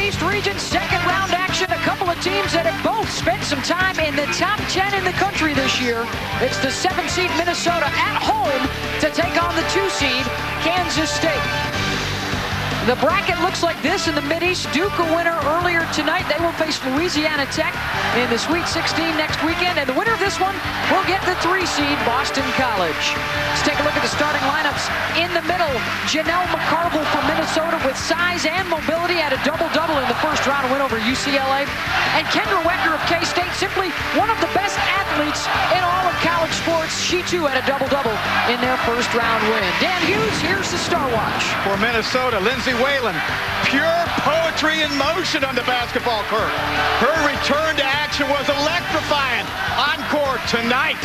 Northeast region second round action. A couple of teams that have both spent some time in the top 10 in the country this year. It's the 7 seed Minnesota at home to take on the 2 seed Kansas State. The bracket looks like this in the Mideast. Duke a winner earlier tonight. They will face Louisiana Tech in the Sweet 16 next weekend. And the winner of this one will get the 3 seed Boston College. Let's take a look at the starting lineups. In the middle, Janelle McCarville from Minnesota with size and mobility, had a double-double in the first round win over UCLA. And Kendra Wecker of K-State, simply one of the best athletes in all of college sports. She too had a double-double in their first round win. Dan Hughes, here's the Star Watch. For Minnesota, Lindsay Whalen, pure poetry in motion on the basketball court. Her return to action was electrifying on court tonight.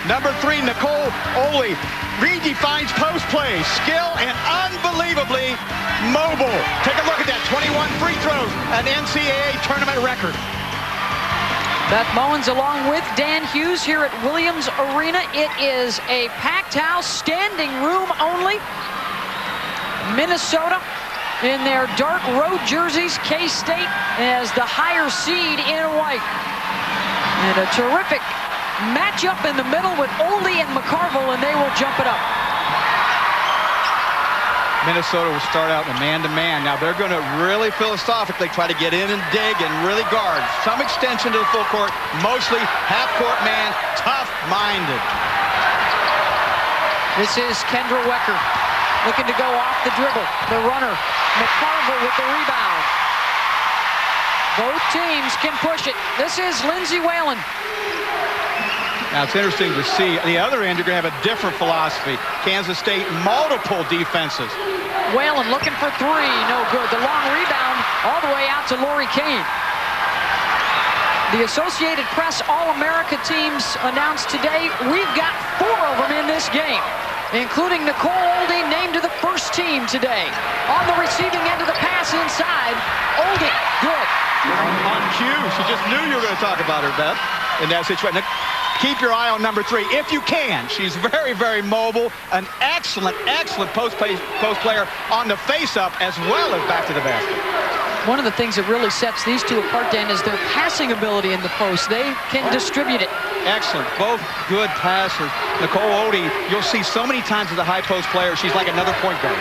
Number 3, Nicole Oley, redefines post play, skill, and unbelievably mobile. Take a look at that, 21 free throws, an NCAA tournament record. Beth Mowens along with Dan Hughes here at Williams Arena. It is a packed house, standing room only. Minnesota in their dark road jerseys. K-State as the higher seed in white. And a terrific matchup in the middle with Oley and McCarville, and they will jump it up. Minnesota will start out in a man-to-man. Now they're going to really philosophically try to get in and dig and really guard. Some extension to the full court, mostly half-court man, tough-minded. This is Kendra Wecker looking to go off the dribble. The runner, McCarville with the rebound. Both teams can push it. This is Lindsay Whalen. Now it's interesting to see the other end. You're going to have a different philosophy. Kansas State, multiple defenses. Whalen looking for 3, no good. The long rebound all the way out to Lori Kane. The Associated Press All-America teams announced today. We've got 4 of them in this game, including Nicole Oldie, named to the first team today. On the receiving end of the pass inside, Oldie, good. On cue, she just knew you were going to talk about her, Beth, in that situation. Keep your eye on number 3, if you can. She's very, very mobile. An excellent, excellent post player on the face-up as well as back to the basket. One of the things that really sets these two apart, Dan, is their passing ability in the post. They can distribute it. Excellent. Both good passers. Nicole Oldie, you'll see so many times as a high post player, she's like another point guard.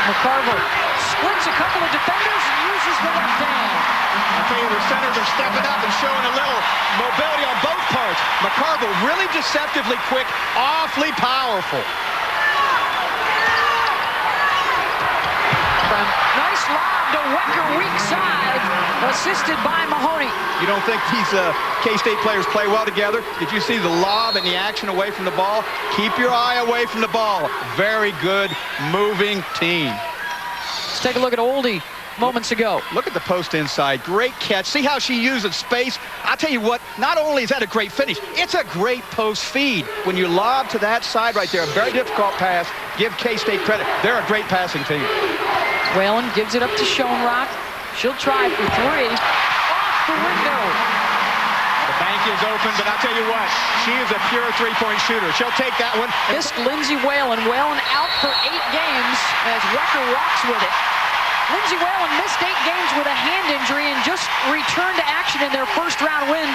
McCarville splits a couple of defenders and uses the left hand. I tell you, the centers are stepping up and showing a little mobility on both parts. McCarville really deceptively quick, awfully powerful. Nice lob to Wecker, weak side, assisted by Mahoney. You don't think these K-State players play well together? Did you see the lob and the action away from the ball? Keep your eye away from the ball. Very good moving team. Let's take a look at Oldie moments ago. Look at the post inside. Great catch. See how she uses space? I'll tell you what, not only is that a great finish, it's a great post feed. When you lob to that side right there, a very difficult pass, give K-State credit. They're a great passing team. Whalen gives it up to Schoenrock. She'll try for 3. Off the window. The bank is open, but I'll tell you what, she is a pure three-point shooter. She'll take that one. This Lindsay Whalen. Whalen out for 8 games as Wecker walks with it. Lindsay Whalen missed 8 games with a hand injury and just returned to action in their first round win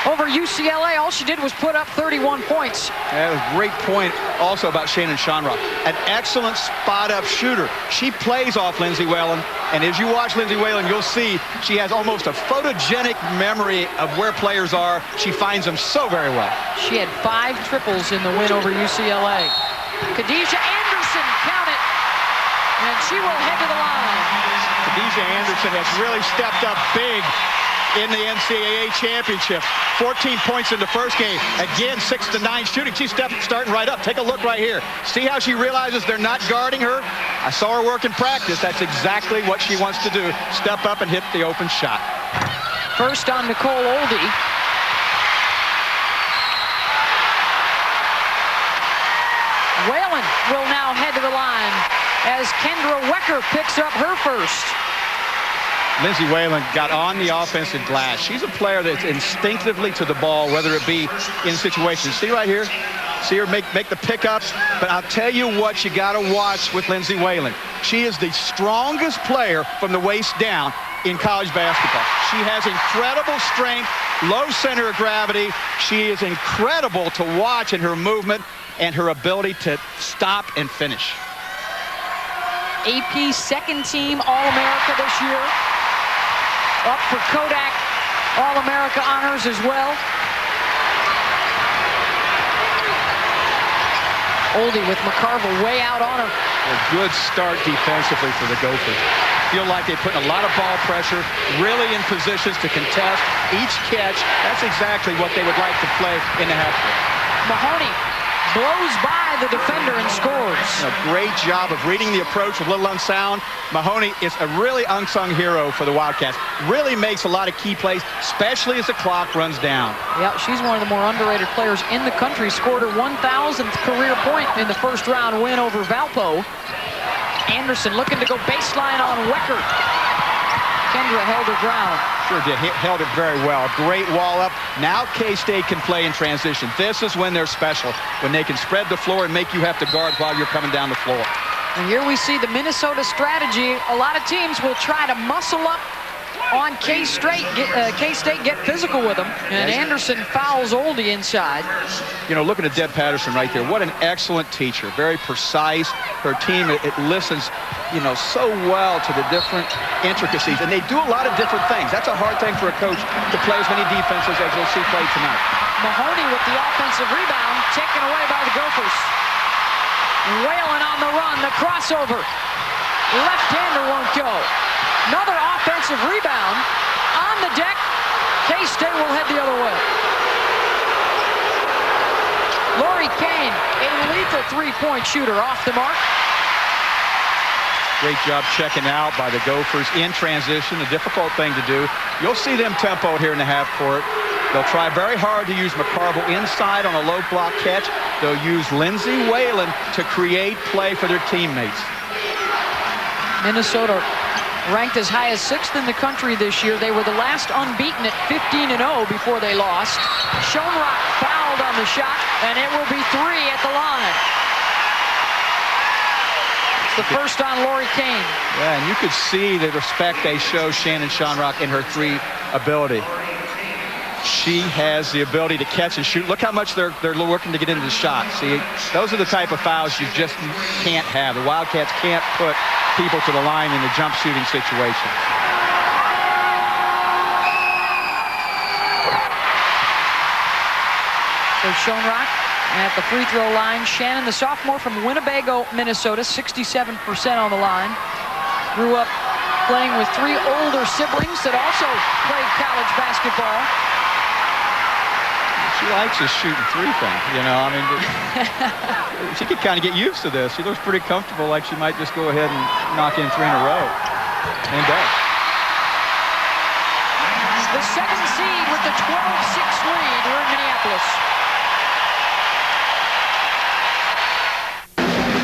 over UCLA. All she did was put up 31 points. That was a great point also about Shannon Schoenrock. An excellent spot-up shooter. She plays off Lindsay Whalen, and as you watch Lindsay Whalen, you'll see she has almost a photogenic memory of where players are. She finds them so very well. She had 5 triples in the win over UCLA. Khadijah Anderson, count it, and she will head to the line. Khadijah Anderson has really stepped up big in the NCAA championship. 14 points in the first game. Again, 6 to 9 shooting. She's starting right up. Take a look right here. See how she realizes they're not guarding her? I saw her work in practice. That's exactly what she wants to do. Step up and hit the open shot. First on Nicole Oldie. Whalen will now head to the line as Kendra Wecker picks up her first. Lindsay Whalen got on the offensive glass. She's a player that's instinctively to the ball, whether it be in situations. See right here? See her make the pickup. But I'll tell you what you got to watch with Lindsay Whalen. She is the strongest player from the waist down in college basketball. She has incredible strength, low center of gravity. She is incredible to watch in her movement and her ability to stop and finish. AP second team All-America this year. Up for Kodak All-America honors as well. Oldie with McCarville way out on her. A good start defensively for the Gophers. Feel like they put a lot of ball pressure, really in positions to contest each catch. That's exactly what they would like to play in the half court. Mahoney blows by the defender and scores. A great job of reading the approach with little unsound. Mahoney is a really unsung hero for the Wildcats. Really makes a lot of key plays, especially as the clock runs down. Yeah, she's one of the more underrated players in the country. Scored her 1,000th career point in the first round win over Valpo. Anderson looking to go baseline on Wecker. Kendra held her ground. Sure did. Held it very well. Great wall up. Now K-State can play in transition. This is when they're special, when they can spread the floor and make you have to guard while you're coming down the floor. And here we see the Minnesota strategy. A lot of teams will try to muscle up on K-State, get physical with them. And Anderson fouls Oldie inside. You know, looking at Deb Patterson right there, what an excellent teacher. Very precise. Her team, it listens, you know, so well to the different intricacies. And they do a lot of different things. That's a hard thing for a coach to play as many defenses as we'll see play tonight. Mahoney with the offensive rebound, taken away by the Gophers. Whalen on the run, the crossover. Left-hander won't go. Another offensive rebound on the deck. K-State will head the other way. Lori Kane, a lethal three-point shooter, off the mark. Great job checking out by the Gophers in transition, a difficult thing to do. You'll see them tempoed here in the half court. They'll try very hard to use McCarville inside on a low block catch. They'll use Lindsay Whalen to create play for their teammates. Minnesota ranked as high as 6th in the country this year. They were the last unbeaten at 15-0 before they lost. Schoenrock fouled on the shot, and it will be 3 at the line. It's the first on Lori Kane. Yeah, and you could see the respect they show Shannon Schoenrock in her three ability. She has the ability to catch and shoot. Look how much they're working to get into the shot. See, those are the type of fouls you just can't have. The Wildcats can't put people to the line in a jump shooting situation. So Schoenrock at the free throw line. Shannon, the sophomore from Winnebago, Minnesota, 67% on the line. Grew up playing with 3 older siblings that also played college basketball. She likes this shooting three thing, you know. I mean, she could kind of get used to this. She looks pretty comfortable, like she might just go ahead and knock in 3 in a row. And does. The 7th seed with the 12-6 lead here in Minneapolis.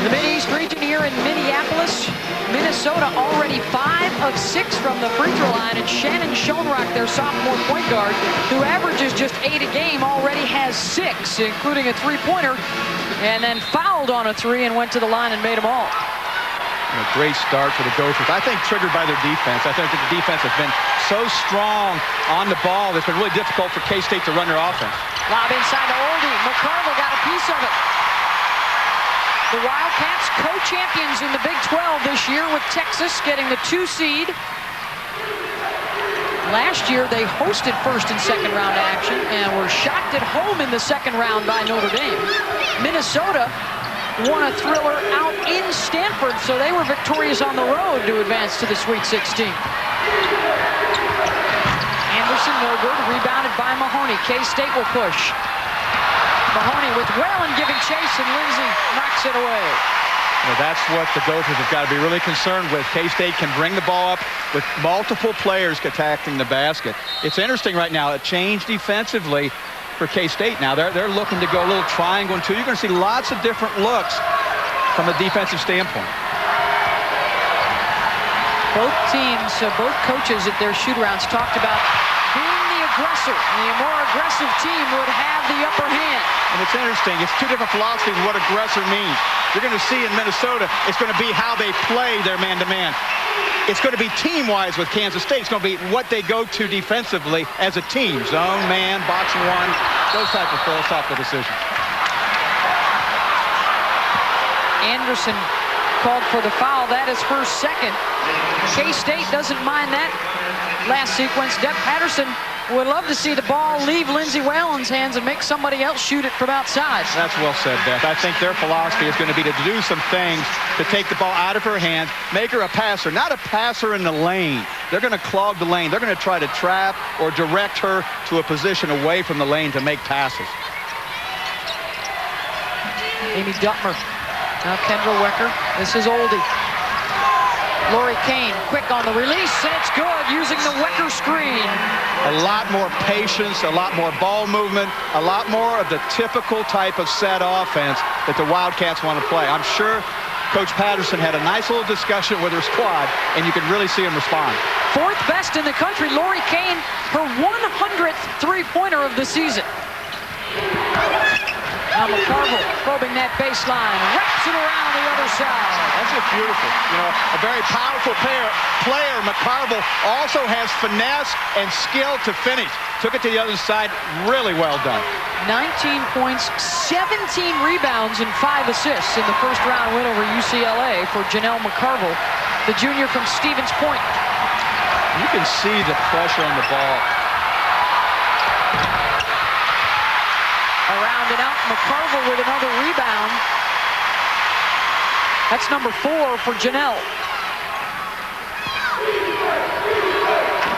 The Mid-East region here in Minneapolis. Minnesota already 5 of 6 from the free throw line, and Shannon Schoenrock, their sophomore point guard, who averages just 8 a game, already has 6, including a three-pointer, and then fouled on a 3 and went to the line and made them all. A great start for the Gophers. I think triggered by their defense. I think the defense has been so strong on the ball that it's been really difficult for K-State to run their offense. Lob inside to Oldie. McCarville got a piece of it. The Wildcats co-champions in the Big 12 this year, with Texas getting the 2 seed. Last year they hosted first and second round action and were shocked at home in the second round by Notre Dame. Minnesota won a thriller out in Stanford, so they were victorious on the road to advance to the Sweet 16. Anderson, no good, rebounded by Mahoney. K-State will push. Mahoney with Whalen giving chase, and Lindsay knocks it away. Well, that's what the Gophers have got to be really concerned with. K-State can bring the ball up with multiple players attacking the basket. It's interesting right now, a change defensively for K-State now. They're looking to go a little triangle and 2. You're going to see lots of different looks from a defensive standpoint. Both teams, both coaches at their shoot-arounds talked about being the aggressor. The more aggressive team would have the upper hand. And it's interesting. It's two different philosophies of what aggressor means. You're going to see in Minnesota, it's going to be how they play their man-to-man. It's going to be team-wise with Kansas State. It's going to be what they go to defensively as a team. Zone, man, boxing one, those type of philosophical decisions. Anderson called for the foul. That is her second. K-State doesn't mind that last sequence. Deb Patterson would love to see the ball leave Lindsay Whalen's hands and make somebody else shoot it from outside. That's well said, Beth. I think their philosophy is going to be to do some things to take the ball out of her hands, make her a passer, not a passer in the lane. They're going to clog the lane. They're going to try to trap or direct her to a position away from the lane to make passes. Amy Duttmer. Now Kendra Wecker. This is Oldie. Lori Kane quick on the release, and it's good using the Wecker screen. A lot more patience, a lot more ball movement, a lot more of the typical type of set offense that the Wildcats want to play. I'm sure Coach Patterson had a nice little discussion with her squad, and you can really see them respond. Fourth best in the country, Lori Kane, her 100th three-pointer of the season. Now McCarville probing that baseline, wraps it around the other side. That's just beautiful. You know, a very powerful player. McCarville also has finesse and skill to finish. Took it to the other side. Really well done. 19 points, 17 rebounds, and 5 assists in the first round win over UCLA for Janelle McCarville, the junior from Stevens Point. You can see the pressure on the ball. Around and out, McCarville with another rebound. That's number 4 for Janelle.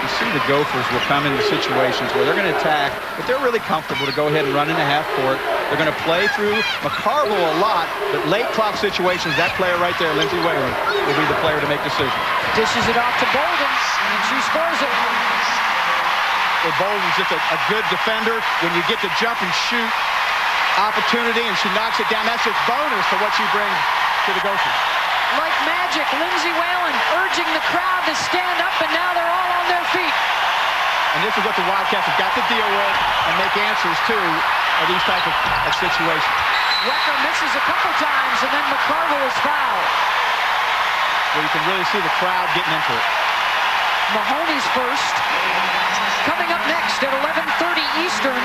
You see the Gophers will come into situations where they're going to attack, but they're really comfortable to go ahead and run into half court. They're going to play through McCarville a lot, but late clock situations, that player right there, Lindsay Whalen, will be the player to make decisions. Dishes it off to Bolden, and she scores it. Well, Bolden's just a good defender. When you get the jump and shoot opportunity and she knocks it down, that's just bonus for what she brings to the Gophers. Like magic, Lindsay Whalen urging the crowd to stand up, and now they're all on their feet. And this is what the Wildcats have got to deal with and make answers to these type of situations. Wecker misses a couple times, and then McCarville is fouled. Well, you can really see the crowd getting into it. Mahoney's first. Coming up next at 11:30 Eastern,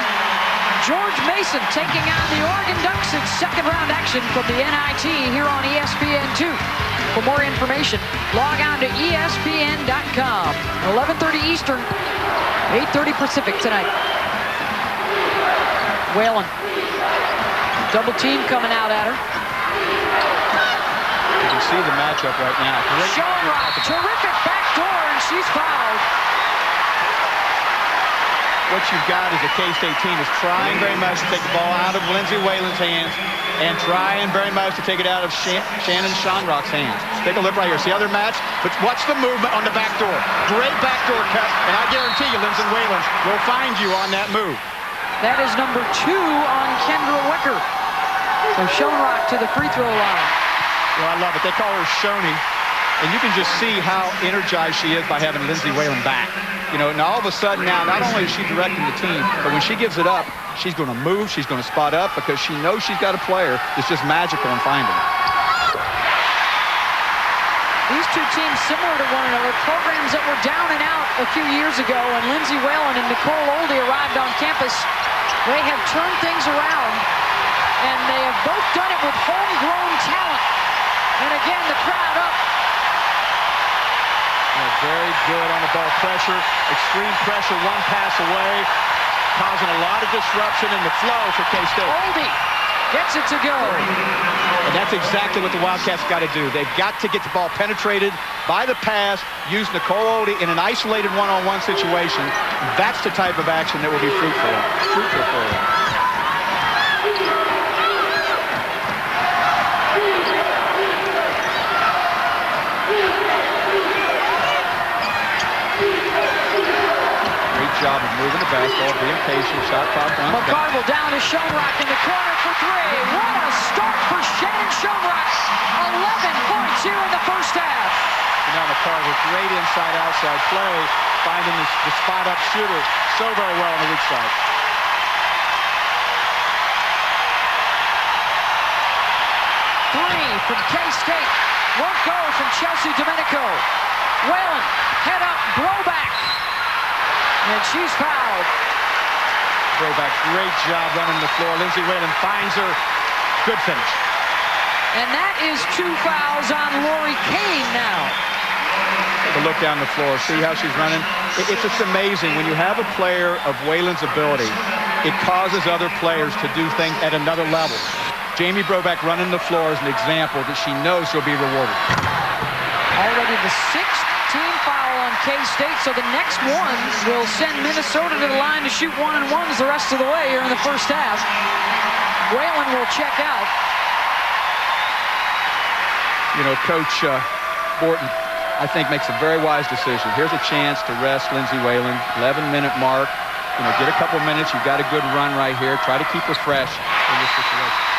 George Mason taking on the Oregon Ducks in second-round action from the NIT here on ESPN2. For more information, log on to ESPN.com. 11:30 Eastern, 8:30 Pacific tonight. Whalen. Double team coming out at her. You can see the matchup right now. Schoenrock, terrific backdoor, and she's fouled. What you've got is a K-State team is trying very much to take the ball out of Lindsay Whalen's hands and trying very much to take it out of Shannon Schoenrock's hands. Take a look right here. See other match? But watch the movement on the back door. Great backdoor cut, and I guarantee you Lindsay Whalen will find you on that move. That is number 2 on Kendra Wecker. So Schoenrock to the free throw line. Well, I love it. They call her Shoney, and you can just see how energized she is by having Lindsay Whalen back. You know, and all of a sudden now, not only is she directing the team, but when she gives it up, she's going to move, she's going to spot up because she knows she's got a player that's just magical in finding it. These two teams similar to one another, programs that were down and out a few years ago, and Lindsay Whalen and Nicole Oldie arrived on campus. They have turned things around, and they have both done it with homegrown talent. And again, the crowd up. Very good on the ball pressure, extreme pressure, one pass away, causing a lot of disruption in the flow for K-State. Oldie gets it to go. And that's exactly what the Wildcats got to do. They've got to get the ball penetrated by the pass, use Nicole Oldie in an isolated one-on-one situation. That's the type of action that will be fruitful for them. Job of moving the basketball, being patient, shot clock runs. McCarville down to Schoenrock in the corner for 3. What a start for Shannon Schoenrock. 11 points here in the first half. And now McCarver, great inside-outside play, finding the spot-up shooter so very well on the weak side. Three from K-State. Won't go from Chelsea Domenico. Whalen, head up, blowback. And she's fouled. Blowback, great job running the floor. Lindsay Whalen finds her. Good finish. And that is 2 fouls on Lori Kane now. Take a look down the floor. See how she's running? It's just amazing. When you have a player of Whalen's ability, it causes other players to do things at another level. Jamie Broback running the floor is an example that she knows she'll be rewarded. Already the 6th team foul on K-State, so the next one will send Minnesota to the line to shoot 1-and-1s the rest of the way here in the first half. Whalen will check out. You know, Coach Borton, I think, makes a very wise decision. Here's a chance to rest Lindsay Whalen. 11-minute mark. You know, get a couple minutes. You've got a good run right here. Try to keep her fresh in this situation.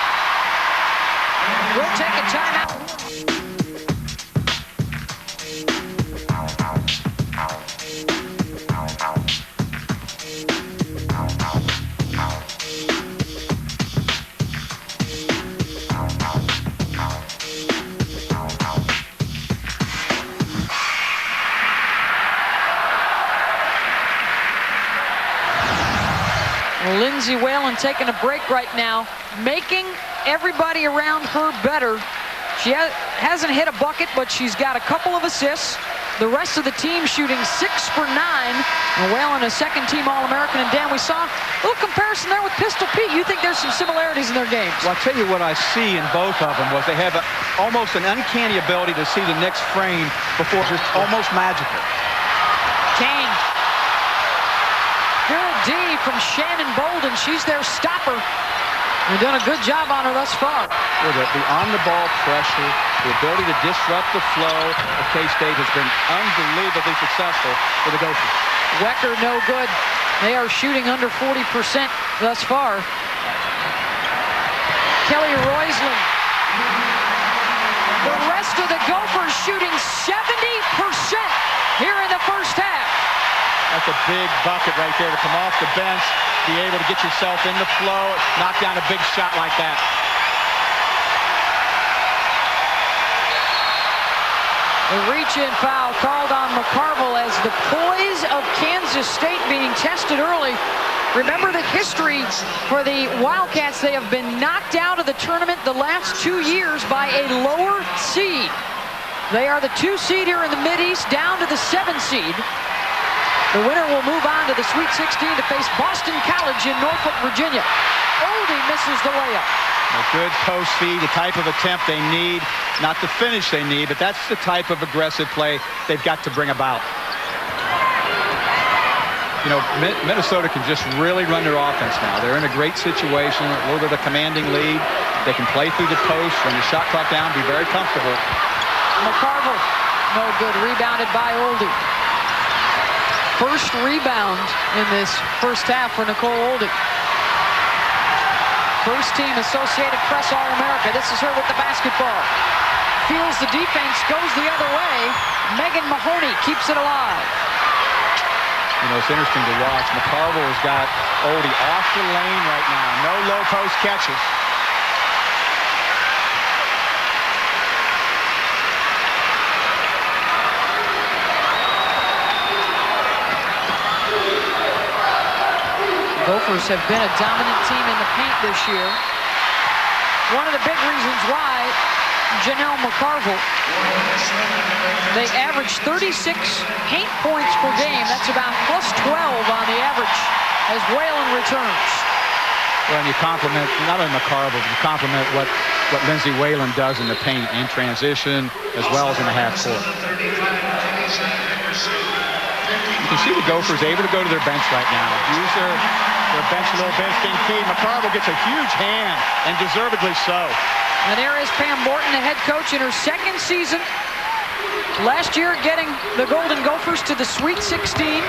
We'll take a timeout. Lindsay Whalen taking a break right now, making everybody around her better. She hasn't hit a bucket, but she's got a couple of assists. The rest of the team shooting 6 for 9. And Whalen, a second-team All-American. And Dan, we saw a little comparison there with Pistol Pete. You think there's some similarities in their games? Well, I'll tell you what I see in both of them was they have almost an uncanny ability to see the next frame before it's almost magical. Kane. Good D from Shannon Bolden. She's their stopper. They've done a good job on her thus far. Well, the on-the-ball pressure, the ability to disrupt the flow of K-State has been unbelievably successful for the Gophers. Wecker, no good. They are shooting under 40% thus far. Kelly Roisland. The rest of the Gophers shooting 70% here in the first half. That's a big bucket right there to come off the bench, be able to get yourself in the flow, knock down a big shot like that. The reach-in foul called on McCarville as the poise of Kansas State being tested early. Remember the history for the Wildcats. They have been knocked out of the tournament the last 2 years by a lower seed. They are the 2 seed here in the Mideast, down to the 7 seed. The winner will move on to the Sweet 16 to face Boston College in Norfolk, Virginia. Oldie misses the layup. A good post feed, the type of attempt they need. Not the finish they need, but that's the type of aggressive play they've got to bring about. You know, Minnesota can just really run their offense now. They're in a great situation, a little bit of a commanding lead. They can play through the post, run the shot clock down, be very comfortable. McCarville, no good. Rebounded by Oldie. First rebound in this first half for Nicole Oldie. First team Associated Press All-America. This is her with the basketball. Feels the defense, goes the other way. Megan Mahoney keeps it alive. You know, it's interesting to watch. McCarville has got Oldie off the lane right now. No low post catches. Gophers have been a dominant team in the paint this year. One of the big reasons why, Janelle McCarville, they average 36 paint points per game. That's about plus 12 on the average as Whalen returns. Well, and you compliment not only McCarville, but you compliment what Lindsay Whalen does in the paint in transition as well as in the half court. You can see the Gophers able to go to their bench right now. Use their bench a little bit. It's been key. McCarville gets a huge hand, and deservedly so. And there is Pam Morton, the head coach in her second season. Last year getting the Golden Gophers to the Sweet 16.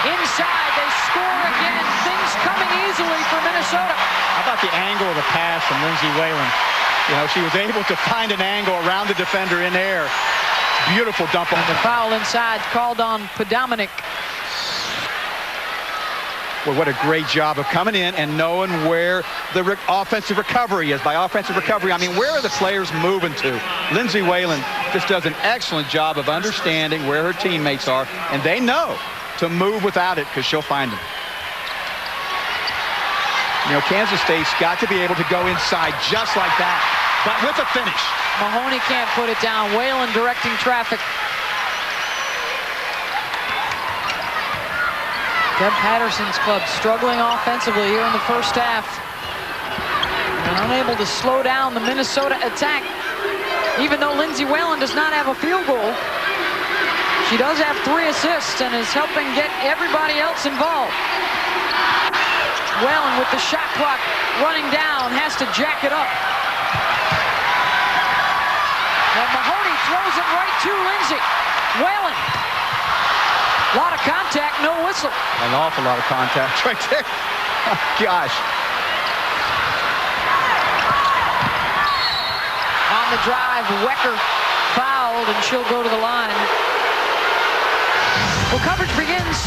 Inside, they score again. Things coming easily for Minnesota. How about the angle of the pass from Lindsay Whalen? You know, she was able to find an angle around the defender in air. Beautiful dump on the foul inside called on Podominic. Well, what a great job of coming in and knowing where the offensive recovery is. By offensive recovery, I mean, where are the players moving to? Lindsay Whalen just does an excellent job of understanding where her teammates are, and they know to move without it because she'll find them. You know, Kansas State's got to be able to go inside just like that, but with a finish. Mahoney can't put it down. Whalen directing traffic. Deb Patterson's club struggling offensively here in the first half. And unable to slow down the Minnesota attack. Even though Lindsay Whalen does not have a field goal, she does have 3 assists and is helping get everybody else involved. Whalen with the shot clock running down has to jack it up. And Mahoney throws it right to Lindsay. Whalen. A lot of contact, no whistle. An awful lot of contact right there. Oh, gosh. On the drive, Wecker fouled, and she'll go to the line. Well, coverage begins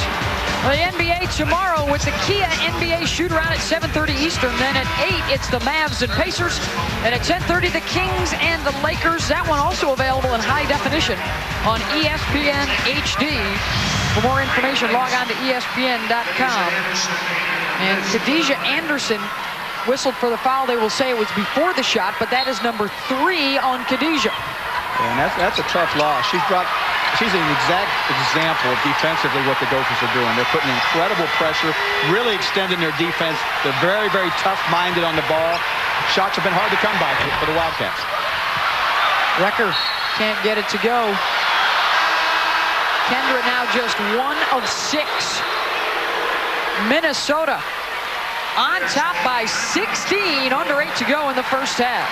the NBA tomorrow with the Kia NBA shoot-around at 7:30 Eastern. Then at 8, it's the Mavs and Pacers. And at 10:30, the Kings and the Lakers. That one also available in high definition on ESPN HD. For more information, log on to ESPN.com. And Khadijah Anderson whistled for the foul. They will say it was before the shot, but that is number 3 on Khadijah. And that's a tough loss. She's an exact example of defensively what the Gophers are doing. They're putting incredible pressure, really extending their defense. They're very, very tough-minded on the ball. Shots have been hard to come by for the Wildcats. Wecker can't get it to go. Kendra now just 1 of 6. Minnesota on top by 16, under 8 to go in the first half.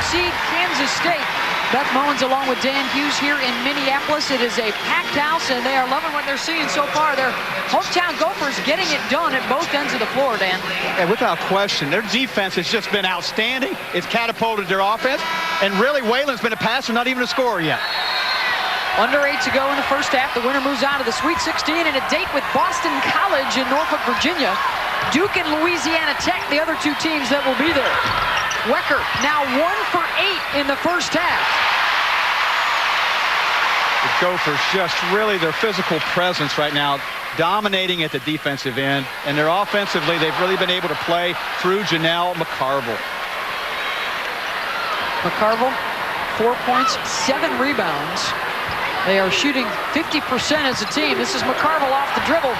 Seed Kansas State. Beth Mowens along with Dan Hughes here in Minneapolis. It is a packed house, and they are loving what they're seeing so far. Their hometown Gophers getting it done at both ends of the floor, Dan. And without question, their defense has just been outstanding. It's catapulted their offense, and really Whalen's been a passer, not even a scorer yet. Under 8 to go in the first half. The winner moves on to the Sweet 16 and a date with Boston College in Norfolk, Virginia. Duke and Louisiana Tech, the other 2 teams that will be there. Wecker now 1 for 8 in the first half. The Gophers just really their physical presence right now, dominating at the defensive end, and they're offensively, they've really been able to play through Janelle McCarville. McCarville, 4 points, 7 rebounds. They are shooting 50% as a team. This is McCarville off the dribble.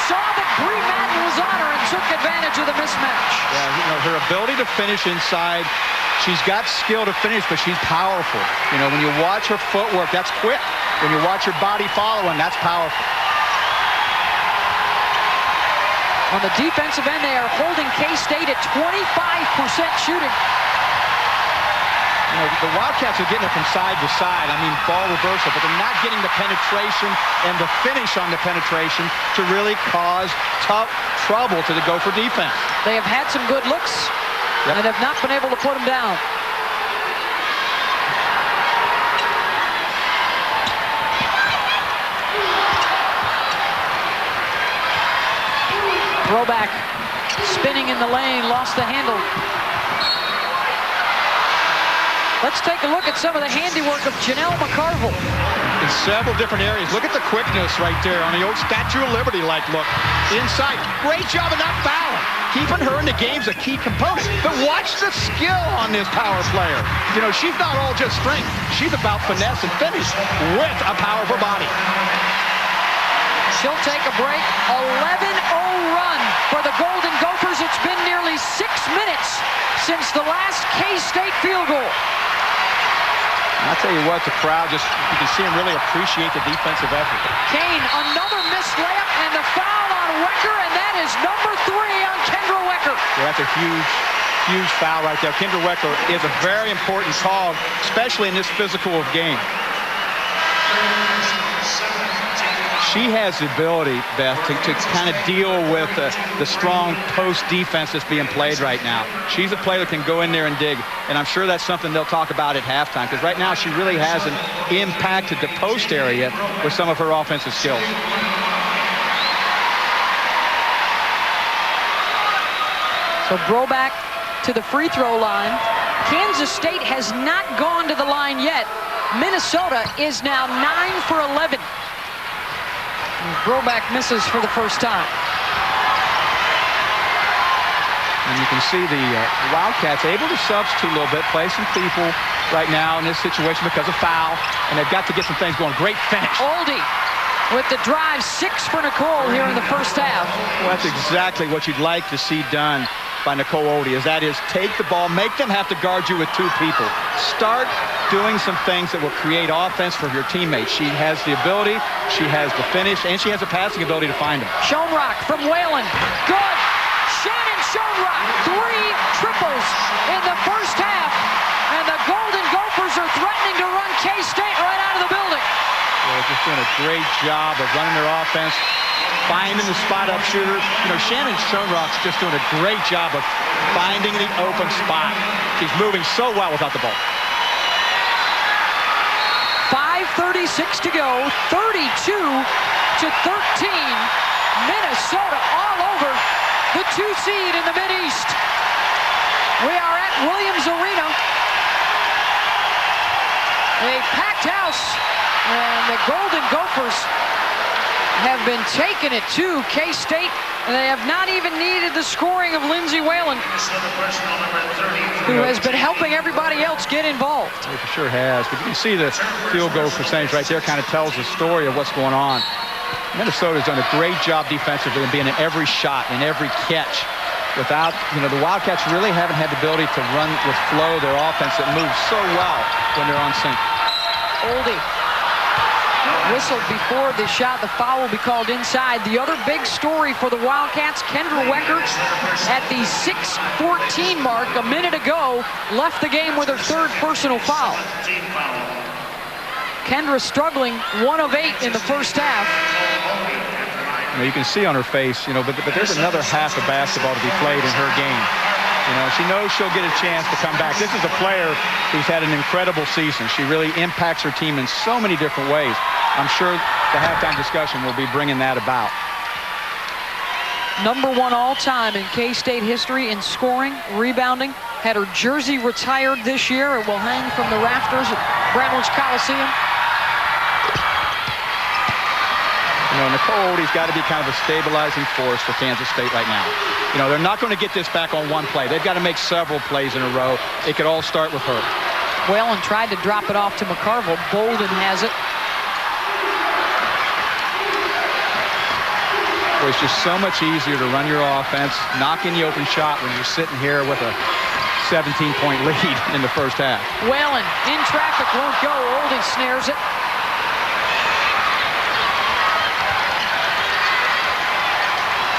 Saw that Bree Madden was on her and took advantage of the mismatch. Yeah, you know, her ability to finish inside, she's got skill to finish, but she's powerful. You know, when you watch her footwork, that's quick. When you watch her body following, that's powerful. On the defensive end, they are holding K-State at 25% shooting. You know, the Wildcats are getting it from side to side. I mean, ball reversal, but they're not getting the penetration and the finish on the penetration to really cause tough trouble to the Gopher defense. They have had some good looks and have not been able to put them down. Throwback, spinning in the lane, lost the handle. Let's take a look at some of the handiwork of Janelle McCarville. In several different areas. Look at the quickness right there on the old Statue of Liberty-like look. Inside. Great job of not fouling. Keeping her in the game's a key component. But watch the skill on this power player. You know, she's not all just strength. She's about finesse and finish with a powerful body. She'll take a break. 11-0 run for the Golden Gophers. It's been nearly 6 minutes since the last K-State field goal. I'll tell you what, the crowd just, you can see them really appreciate the defensive effort. Kane, another missed layup, and the foul on Wecker, and that is number 3 on Kendra Wecker. Yeah, that's a huge foul right there. Kendra Wecker is a very important call, especially in this physical of game. She has the ability, Beth, to kind of deal with the strong post defense that's being played right now. She's a player that can go in there and dig, and I'm sure that's something they'll talk about at halftime, because right now she really hasn't impacted the post area with some of her offensive skills. So Broback to the free throw line. Kansas State has not gone to the line yet. Minnesota is now 9 for 11. Broback misses for the first time. And you can see the Wildcats able to substitute a little bit, play some people right now in this situation because of foul, and they've got to get some things going. Great finish. Oldie with the drive, 6 for Nicole here in the first half. Well, that's exactly what you'd like to see done by Nicole Oldie, that is take the ball, make them have to guard you with 2 people. Start doing some things that will create offense for your teammates. She has the ability, she has the finish, and she has the passing ability to find them. Schoenrock from Whalen. Good. Shannon Schoenrock, 3 triples in the first half. And the Golden Gophers are threatening to run K-State right out of the building. They're just doing a great job of running their offense, finding the spot-up shooter. You know, Shannon Schoenrock's just doing a great job of finding the open spot. She's moving so well without the ball. 5:36 to go, 32-13. Minnesota all over the 2 seed in the Mid-East. We are at Williams Arena. A packed house, and the Golden Gophers have been taking it to K-State, and they have not even needed the scoring of Lindsay Whalen, who has been helping everybody else get involved. He for sure has, but you can see the field goal percentage right there kind of tells the story of what's going on. Minnesota's done a great job defensively and being in every shot, in every catch. Without, you know, the Wildcats really haven't had the ability to run with flow their offense that moves so well when they're on sync. Oldie whistled before the shot. The foul will be called inside. The other big story for the Wildcats, Kendra Wecker at the 6:14 mark a minute ago left the game with her 3rd personal foul. Kendra struggling, 1 of 8 in the first half. You know, you can see on her face, you know, but there's another half of basketball to be played in her game. You know, she knows she'll get a chance to come back. This is a player who's had an incredible season. She really impacts her team in so many different ways. I'm sure the halftime discussion will be bringing that about. Number 1 all-time in K-State history in scoring, rebounding. Had her jersey retired this year. It will hang from the rafters at Bramlage Coliseum. You know, Nicole Oldie's got to be kind of a stabilizing force for Kansas State right now. You know, they're not going to get this back on one play. They've got to make several plays in a row. It could all start with her. Whalen tried to drop it off to McCarville. Bolden has it. Well, it's just so much easier to run your offense, knock in the open shot when you're sitting here with a 17-point lead in the first half. Whalen in traffic, won't go. Oldie snares it.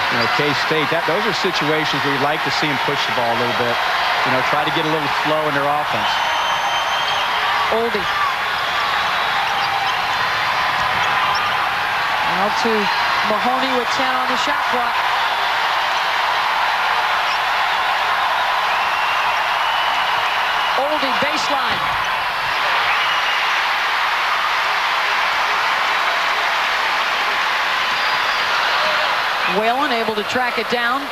You know, K-State, those are situations where you'd like to see them push the ball a little bit. You know, try to get a little flow in their offense. Oldie. Now to Mahoney with 10 on the shot clock. Oldie baseline. Whalen able to track it down.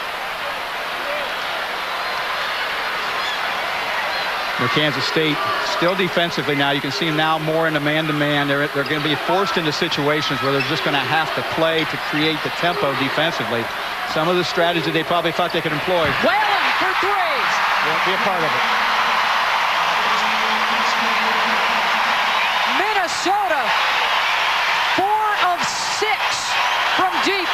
Kansas State still defensively now. You can see them now more in a man-to-man. They're going to be forced into situations where they're just going to have to play to create the tempo defensively. Some of the strategy they probably thought they could employ. Whalen for 3. Won't be a part of it. Minnesota, 4 of 6 from deep.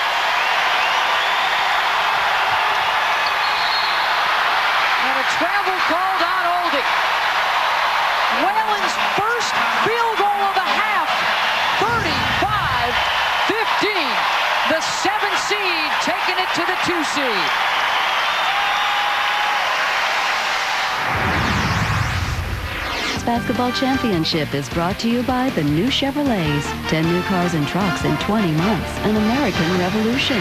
And a travel called on Oldie. Whalen's first field goal of the half, 35-15. The 7 seed taking it to the 2 seed. States Basketball Championship is brought to you by the new Chevrolets. 10 new cars and trucks in 20 months. An American Revolution.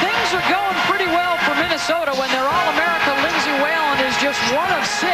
Things are going pretty well for Minnesota when their All-America Lindsay Whalen is just 1 of 6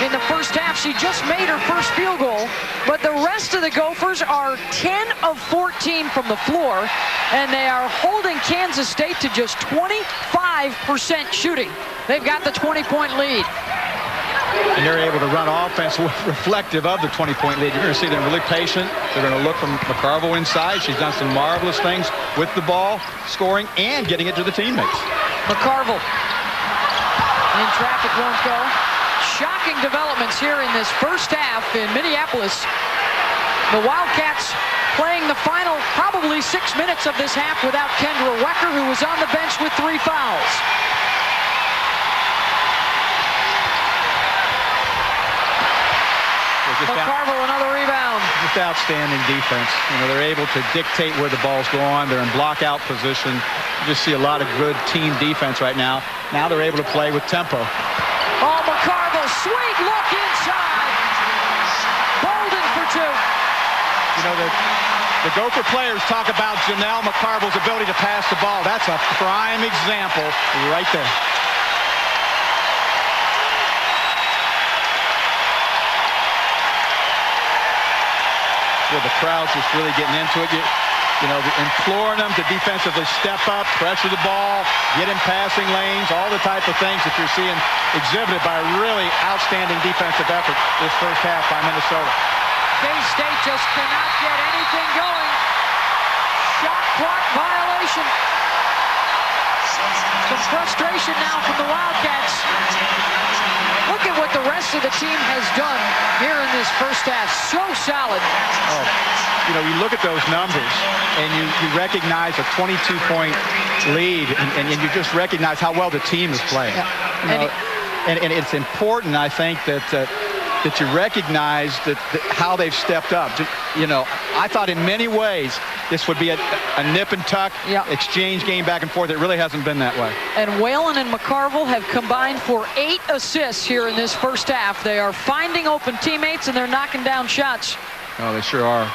in the first half. She just made her first field goal, but the rest of the Gophers are 10 of 14 from the floor, and they are holding Kansas State to just 25% shooting. They've got the 20-point lead. And they're able to run offense reflective of the 20-point lead. You're going to see them really patient. They're going to look from McCarville inside. She's done some marvelous things with the ball, scoring, and getting it to the teammates. McCarville in traffic, won't go. Shocking developments here in this first half in Minneapolis. The Wildcats playing the final probably 6 minutes of this half without Kendra Wecker, who was on the bench with 3 fouls. McCarville, another rebound. Just outstanding defense. You know, they're able to dictate where the ball's going. They're in block-out position. You just see a lot of good team defense right now. Now they're able to play with tempo. Oh, McCarville, sweet look inside. Bolden for 2. You know, the Gopher players talk about Janelle McCarville's ability to pass the ball. That's a prime example right there. Well, the crowd's just really getting into it. You know, imploring them to defensively step up, pressure the ball, get in passing lanes, all the type of things that you're seeing exhibited by a really outstanding defensive effort this first half by Minnesota. K-State just cannot get anything going. Shot clock violation. Some frustration now from the Wildcats. Look at what the rest of the team has done here in this first half. So solid. Oh, you know, you look at those numbers and you recognize a 22-point lead, and you just recognize how well the team is playing. Yeah. And it's important, I think, that you recognize that how they've stepped up. You know, I thought in many ways this would be a nip and tuck exchange game back and forth. It really hasn't been that way. And Whalen and McCarville have combined for 8 assists here in this first half. They are finding open teammates and they're knocking down shots. Oh, they sure are.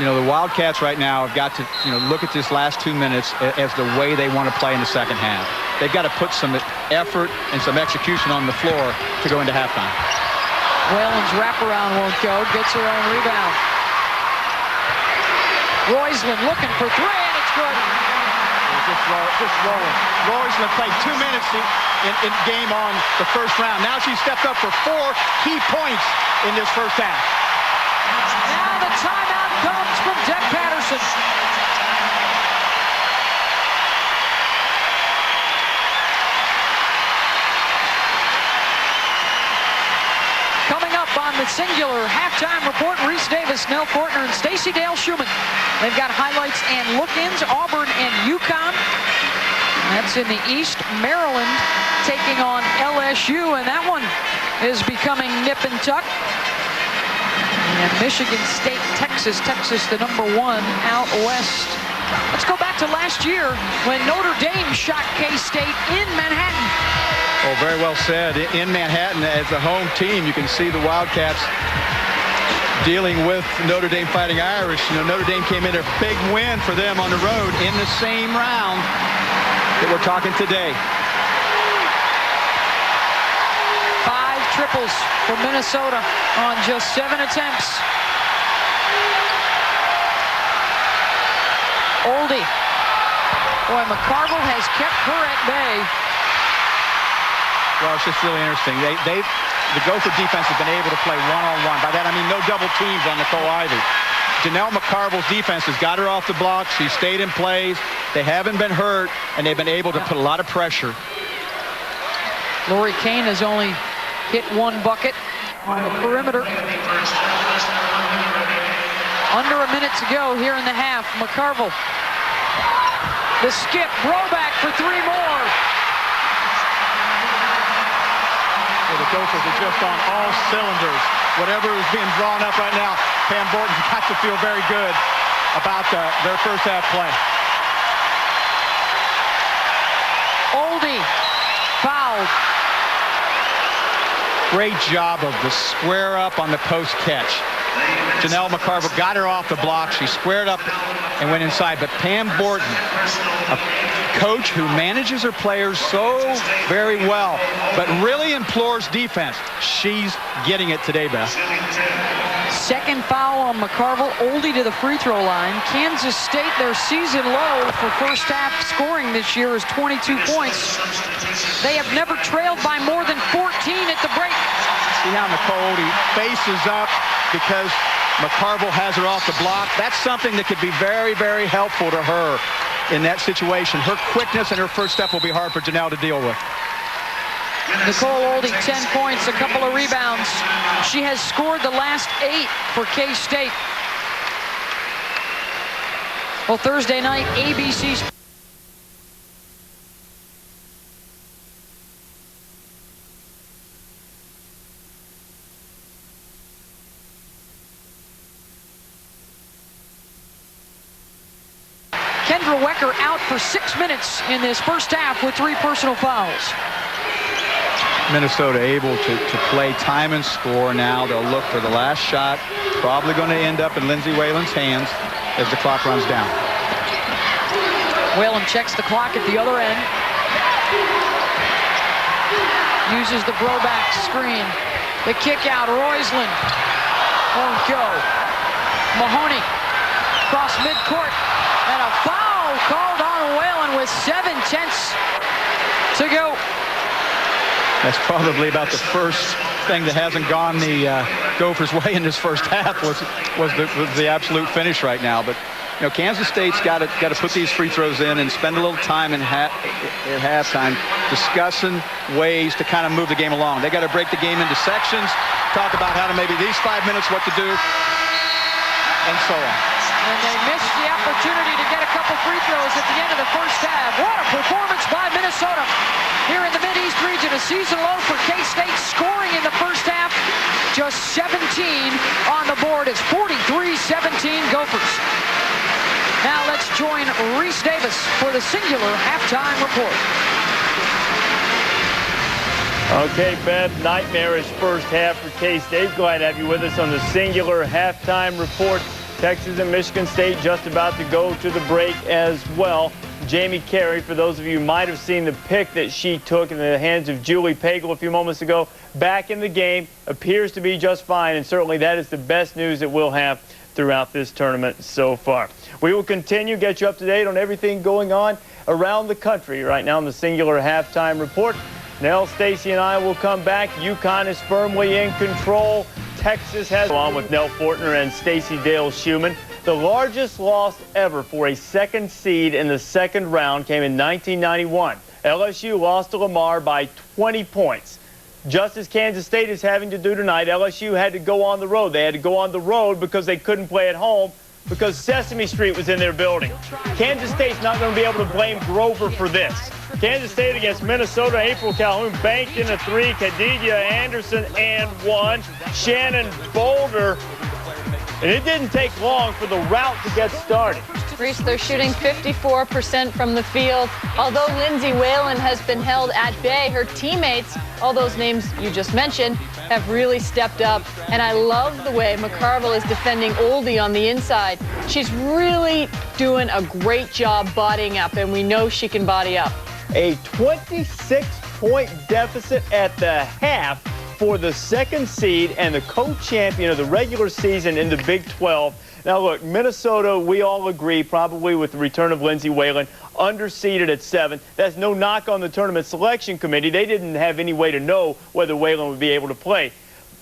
You know, the Wildcats right now have got to, you know, look at this last 2 minutes as the way they want to play in the second half. They've got to put some effort and some execution on the floor to go into halftime. Whalen's wraparound won't go. Gets her own rebound. Roisland looking for 3, and it's good. Just rolling. Roisland played 2 minutes in game on the first round. Now she stepped up for 4 key points in this first half. Now the timeout comes from Deb Patterson. Coming up on the singular halftime report, Reese Davis, Nell Fortner, and Stacey Dale Schumann. They've got highlights and look-ins, Auburn and UConn. That's in the East. Maryland taking on LSU, and that one is becoming nip and tuck. And Michigan State, Texas the #1 out west. Let's go back to last year when Notre Dame shot K-State in Manhattan. Oh, very well said. In Manhattan, as a home team, you can see the Wildcats dealing with Notre Dame Fighting Irish. You know, Notre Dame came in a big win for them on the road in the same round that we're talking today. 5 triples for Minnesota on just 7 attempts. Oldie. Boy, McCarville has kept her at bay. Well, it's just really interesting. The Gopher defense has been able to play one-on-one. By that, I mean no double teams on Nicole Ivey. Janelle McCarville's defense has got her off the block. She stayed in plays. They haven't been hurt, and they've been able to put a lot of pressure. Lori Kane has only hit 1 bucket on the perimeter. Under a minute to go here in the half. McCarville. The skip, Broback for 3 more. So the Gophers are just on all cylinders. Whatever is being drawn up right now, Pam Borton's got to feel very good about their first half play. Gold. Great job of the square up on the post catch. Janelle McCarville got her off the block. She squared up and went inside. But Pam Borton, a coach who manages her players so very well, but really implores defense. She's getting it today, Beth. Second foul on McCarville. Oldie to the free throw line. Kansas State, their season low for first half scoring this year is 22 points. They have never trailed by more than 14 at the break. See how Nicole Oldie faces up because McCarville has her off the block. That's something that could be very, very helpful to her in that situation. Her quickness and her first step will be hard for Janelle to deal with. Nicole Oldie, 10 points, a couple of rebounds. She has scored the last 8 for K-State. Well, Thursday night, ABC's Kendra Wecker out for 6 minutes in this first half with 3 personal fouls. Minnesota able to play time and score now. They'll look for the last shot. Probably going to end up in Lindsay Whalen's hands as the clock runs down. Whalen checks the clock at the other end. Uses the Broback screen. The kick out, Roisland. Won't go. Mahoney across midcourt. And a foul called on Whalen with 7/10 to go. That's probably about the first thing that hasn't gone the Gophers' way in this first half was the absolute finish right now. But you know, Kansas State's got to put these free throws in and spend a little time at halftime discussing ways to kind of move the game along. They got to break the game into sections, talk about how to maybe these 5 minutes what to do, and so on. And they missed the opportunity to get a couple free throws at the end of the first half. What a performance by Minnesota here in the Mid-East region. A season low for K-State, scoring in the first half. Just 17 on the board. It's 43-17 Gophers. Now let's join Reese Davis for the Singular Halftime Report. Okay, Beth, nightmarish first half for K-State. Glad to have you with us on the Singular Halftime Report. Texas and Michigan State just about to go to the break as well. Jamie Carey, for those of you who might have seen the pick that she took in the hands of Julie Pagel a few moments ago, back in the game, appears to be just fine, and certainly that is the best news that we'll have throughout this tournament so far. We will continue, get you up to date on everything going on around the country right now in the Singular Halftime Report. Nell, Stacy, and I will come back. UConn is firmly in control. Texas has on with Nell Fortner and Stacy Dale Schumann. The largest loss ever for a second seed in the second round came in 1991. LSU lost to Lamar by 20 points. Just as Kansas State is having to do tonight, LSU had to go on the road. They had to go on the road because they couldn't play at home because Sesame Street was in their building. Kansas State's not going to be able to blame Grover for this. Kansas State against Minnesota. April Calhoun banked in a 3. Khadijah Anderson and 1. Shannon Boulder. And it didn't take long for the rout to get started. Reese, they're shooting 54% from the field. Although Lindsay Whalen has been held at bay, her teammates, all those names you just mentioned, have really stepped up. And I love the way McCarville is defending Oldie on the inside. She's really doing a great job bodying up, and we know she can body up. A 26-point deficit at the half for the second seed and the co-champion of the regular season in the Big 12. Now, look, Minnesota, we all agree, probably with the return of Lindsay Whalen, underseeded at 7. That's no knock on the tournament selection committee. They didn't have any way to know whether Whalen would be able to play.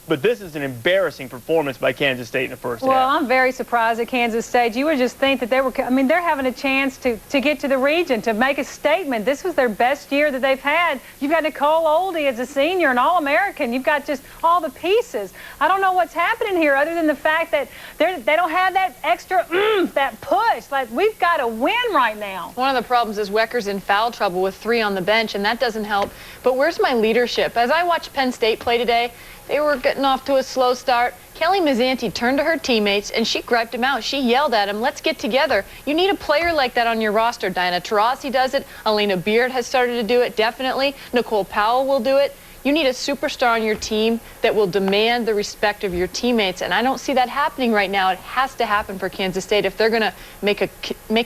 But this is an embarrassing performance by Kansas State in the first half. Well, I'm very surprised at Kansas State. You would just think that they were, I mean, they're having a chance to get to the region, to make a statement. This was their best year that they've had. You've got Nicole Oldie as a senior, an All-American. You've got just all the pieces. I don't know what's happening here other than the fact that they don't have that extra that push. Like, we've got to win right now. One of the problems is Wecker's in foul trouble with 3 on the bench, and that doesn't help. But where's my leadership? As I watched Penn State play today, They were getting off to a slow start. Kelly Mazzanti turned to her teammates and she griped them out. She yelled at them, let's get together. You need a player like that on your roster. Diana Taurasi does it. Alina Beard has started to do it, definitely. Nicole Powell will do it. You need a superstar on your team that will demand the respect of your teammates, and I don't see that happening right now. It has to happen for Kansas State if they're going to make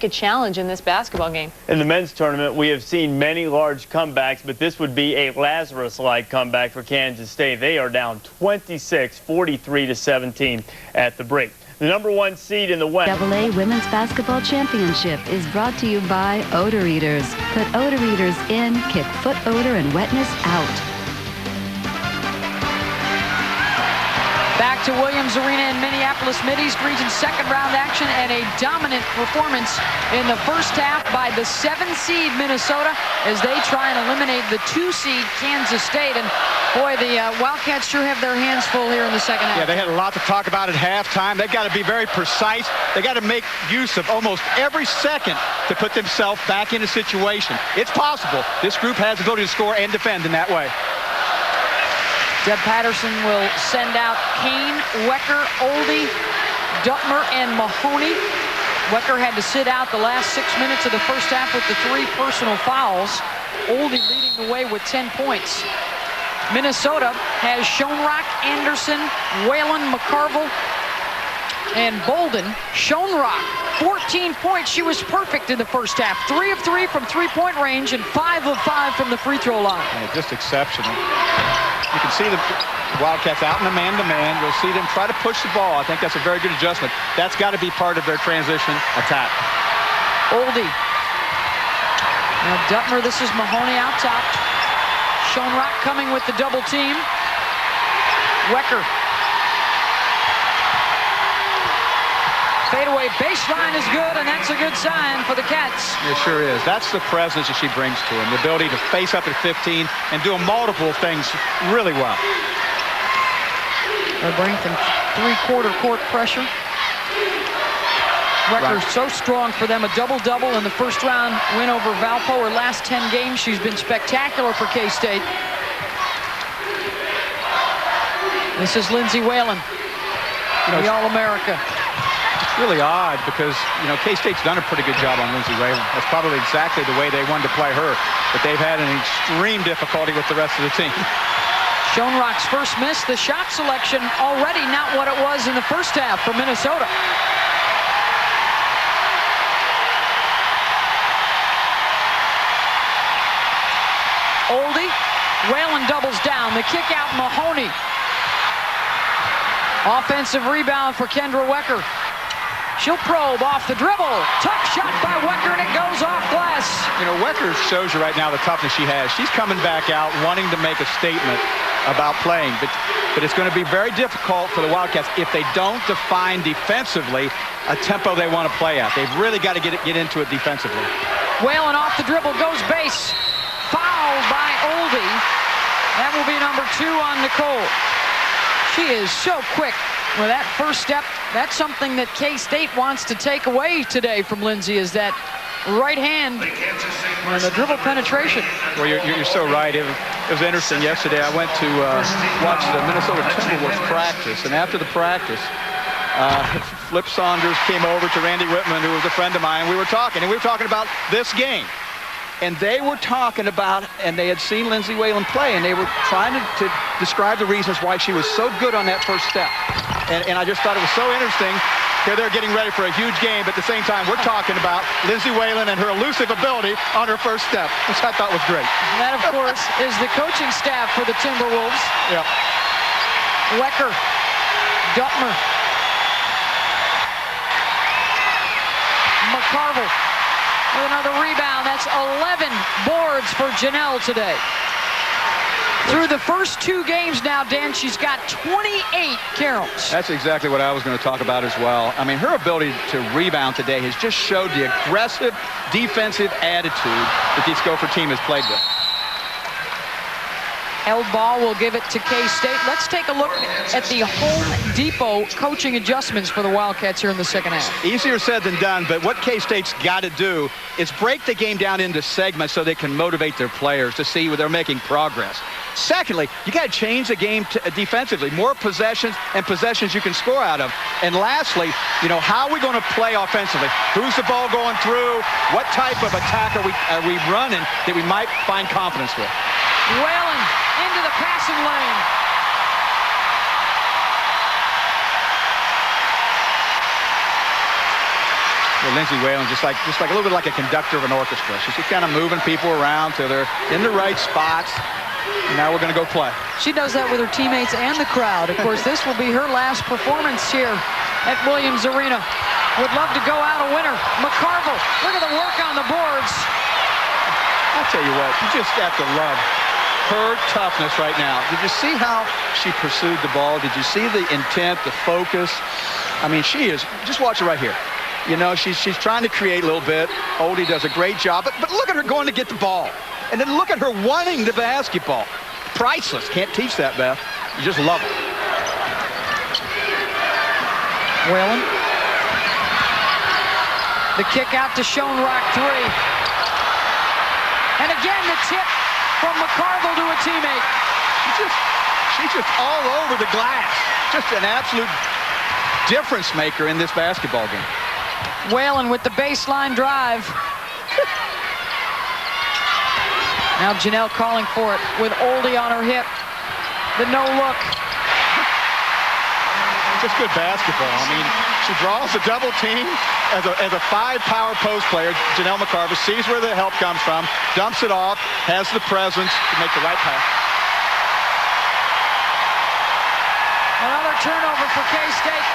a challenge in this basketball game. In the men's tournament, we have seen many large comebacks, but this would be a Lazarus-like comeback for Kansas State. They are down 26, 43-17 at the break. The #1 seed in the West. AA Women's Basketball Championship is brought to you by Odor Eaters. Put Odor Eaters in, kick foot odor and wetness out. Back to Williams Arena in Minneapolis, Mid-East Region second-round action, and a dominant performance in the first half by the 7-seed Minnesota as they try and eliminate the 2-seed Kansas State. And boy, the Wildcats sure have their hands full here in the second half. Yeah, they had a lot to talk about at halftime. They've got to be very precise. They got to make use of almost every second to put themselves back in a situation. It's possible. This group has the ability to score and defend in that way. Deb Patterson will send out Kane, Wecker, Oldie, Duttmer, and Mahoney. Wecker had to sit out the last 6 minutes of the first half with the 3 personal fouls. Oldie leading the way with 10 points. Minnesota has Schoenrock, Anderson, Whalen, McCarville, and Bolden. Schoenrock, 14 points. She was perfect in the first half. 3 of 3 from three-point range and 5 of 5 from the free throw line. Yeah, just exceptional. You can see the Wildcats out in the man-to-man. You'll see them try to push the ball. I think that's a very good adjustment. That's got to be part of their transition attack. Oldie. Now Duttmer, this is Mahoney out top. Schoenrock coming with the double team. Wecker. Fadeaway baseline is good, and that's a good sign for the Cats. It sure is. That's the presence that she brings to him, the ability to face up at 15 and do multiple things really well. They're bringing them three-quarter court pressure. Wecker so strong for them, a double-double in the first round win over Valpo. Her last 10 games, she's been spectacular for K-State. This is Lindsay Whalen, the All-America. It's really odd because, K-State's done a pretty good job on Lindsay Whalen. That's probably exactly the way they wanted to play her, but they've had an extreme difficulty with the rest of the team. Schoenrock's first miss, the shot selection already not what it was in the first half for Minnesota. Oldie, Whalen doubles down, the kick out Mahoney. Offensive rebound for Kendra Wecker. She'll probe off the dribble. Tough shot by Wecker, and it goes off glass. Wecker shows you right now the toughness she has. She's coming back out wanting to make a statement about playing, but it's going to be very difficult for the Wildcats if they don't define defensively a tempo they want to play at. They've really got to get into it defensively. Whalen off the dribble, goes base. Fouled by Oldie. That will be number 2 on Nicole. She is so quick with that first step. That's something that K-State wants to take away today from Lindsay, is that right hand and the dribble penetration. Well, you're so right. It was interesting. Yesterday I went to watch the Minnesota Timberwolves practice, and after the practice, Flip Saunders came over to Randy Whitman, who was a friend of mine. We were talking about this game. And they were talking about, and they had seen Lindsay Whalen play, and they were trying to describe the reasons why she was so good on that first step. And I just thought it was so interesting. Here they're getting ready for a huge game, but at the same time, we're talking about Lindsay Whalen and her elusive ability on her first step, which I thought was great. And that, of course, is the coaching staff for the Timberwolves. Yeah. Wecker, Duttmer, McCarville with another rebound. That's 11 boards for Janelle today. Through the first 2 games now, Dan, she's got 28 caroms. That's exactly what I was going to talk about as well. I mean, her ability to rebound today has just showed the aggressive defensive attitude that this Gopher team has played with. Eldball will give it to K-State. Let's take a look at the Home Depot coaching adjustments for the Wildcats here in the second half. Easier said than done, but what K-State's got to do is break the game down into segments so they can motivate their players to see where they're making progress. Secondly, you got to change the game defensively. More possessions and possessions you can score out of. And lastly, you know, how are we going to play offensively? Who's the ball going through? What type of attack are we running that we might find confidence with? Whalen into the passing lane. Well, Lindsay Whalen, just like a little bit like a conductor of an orchestra. She's just kind of moving people around till they're in the right spots. Now we're going to go play. She does that with her teammates and the crowd. Of course, this will be her last performance here at Williams Arena. Would love to go out a winner. McCarville, look at the work on the boards. I'll tell you what, you just have to love her toughness right now. Did you see how she pursued the ball? Did you see the intent, the focus? I mean, she is, just watch her right here. You know, she's trying to create a little bit. Oldie does a great job, but look at her going to get the ball. And then look at her wanting the basketball. Priceless. Can't teach that, Beth. You just love it. Whalen. The kick out to Schoenrock, 3. And again, the tip from McCarville to a teammate. She's just all over the glass. Just an absolute difference maker in this basketball game. Whalen with the baseline drive. Now Janelle calling for it with Oldie on her hip. The no look. Just good basketball. I mean, she draws the double team as a 5-power post player. Janelle McCarville sees where the help comes from, dumps it off, has the presence to make the right pass. Another turnover for K-State.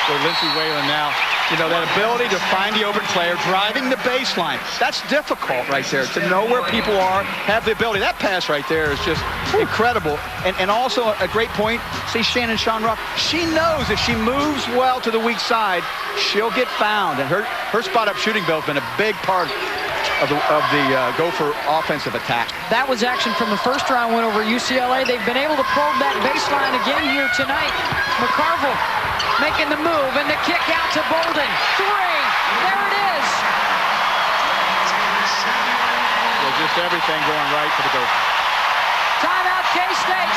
So Lindsay Whalen now, you know, that ability to find the open player, driving the baseline. That's difficult right there, to know where people are, have the ability. That pass right there is just incredible. And also a great point, see Shannon Schoenrock, she knows if she moves well to the weak side, she'll get found. And her spot-up shooting bill has been a big part of the Gopher offensive attack. That was action from the first round win over UCLA. They've been able to probe that baseline again here tonight. McCarville making the move, and the kick out to Bolden. 3. There it is. Well, just everything going right for the Gophers. Timeout, K-State.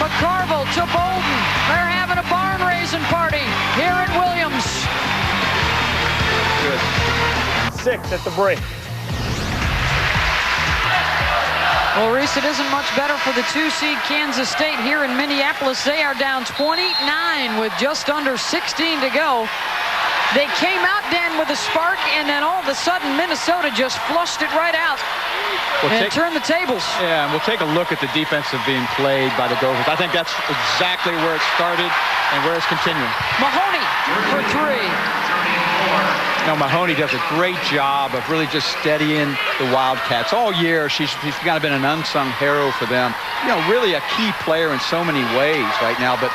McCarville to Bolden. They're having a barn-raising party here at Williams. Good. 6 at the break. Well, Reese, it isn't much better for the 2-seed Kansas State here in Minneapolis. They are down 29 with just under 16 to go. They came out, Dan, with a spark, and then all of a sudden Minnesota just flushed it right out and turned the tables. Yeah, and we'll take a look at the defense being played by the Gophers. I think that's exactly where it started and where it's continuing. Mahoney for 3. You know, Mahoney does a great job of really just steadying the Wildcats. All year, she's kind of been an unsung hero for them. You know, really a key player in so many ways right now. But